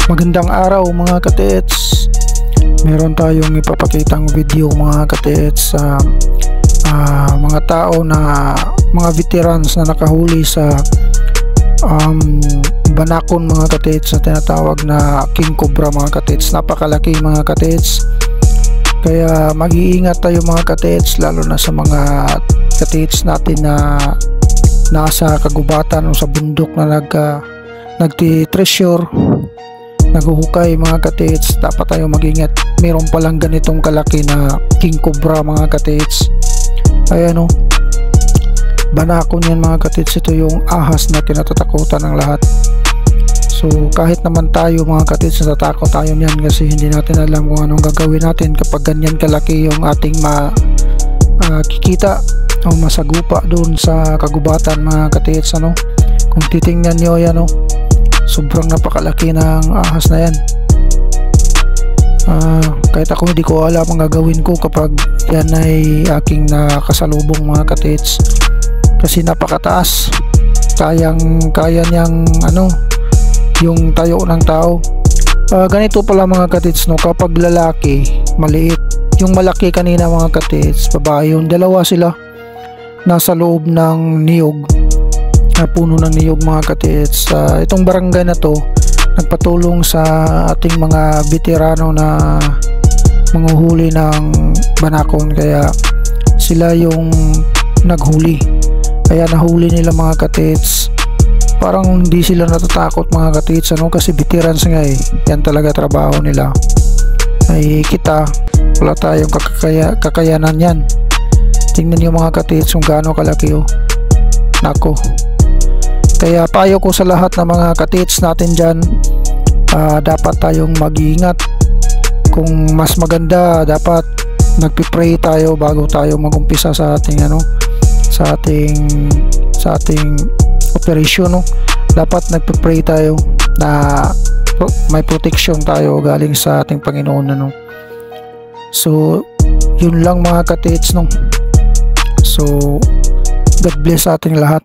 Magandang araw mga katits. Meron tayong ipapakitang video mga katits sa mga tao na mga veterans na nakahuli sa banakon mga katits na tinatawag na King Cobra mga katits. Napakalaki mga katits. Kaya mag-iingat tayo mga katits, lalo na sa mga katits natin na nasa kagubatan o sa bundok na nagti-treasure, naghuhukay mga katits. Dapat tayo mag-ingat. Meron palang ganitong kalaki na King Cobra mga katits. Ayan o, banakon yan mga katits. Ito yung ahas na kinatatakutan ng lahat. So kahit naman tayo mga katits, natatakot tayo niyan kasi hindi natin alam kung anong gagawin natin kapag ganyan kalaki yung ating kikita o masagupa doon sa kagubatan mga katits. Kung titingnan nyo yan sobrang napakalaki ng ahas na yan. Kahit ako hindi ko alam ang gagawin ko kapag yan ay aking nakasalubong mga katits, kasi napakataas. Kaya niyang yung tayo ng tao. Ganito pala mga katits kapag lalaki maliit, yung malaki kanina mga katits babae, yung dalawa sila nasa loob ng niyog, puno ng niyog mga katits. Itong barangay na to nagpatulong sa ating mga veterano na manguhuli ng banakon, kaya sila yung naghuli. Kaya nahuli nila mga katits. Parang hindi sila natatakot mga katits kasi veterans nga yan talaga trabaho nila. Ay kita, wala tayong kakayanan yan. Tingnan nyo mga katits kung gaano kalaki nako. Kaya payo ko sa lahat ng mga katits natin dyan, dapat tayong mag-iingat. Kung mas maganda, dapat nagpipray tayo bago tayo magumpisa sa ating sa ating operasyon. Dapat nagpipray tayo na may protection tayo galing sa ating Panginoon. So yun lang mga katits. So God bless sa ating lahat.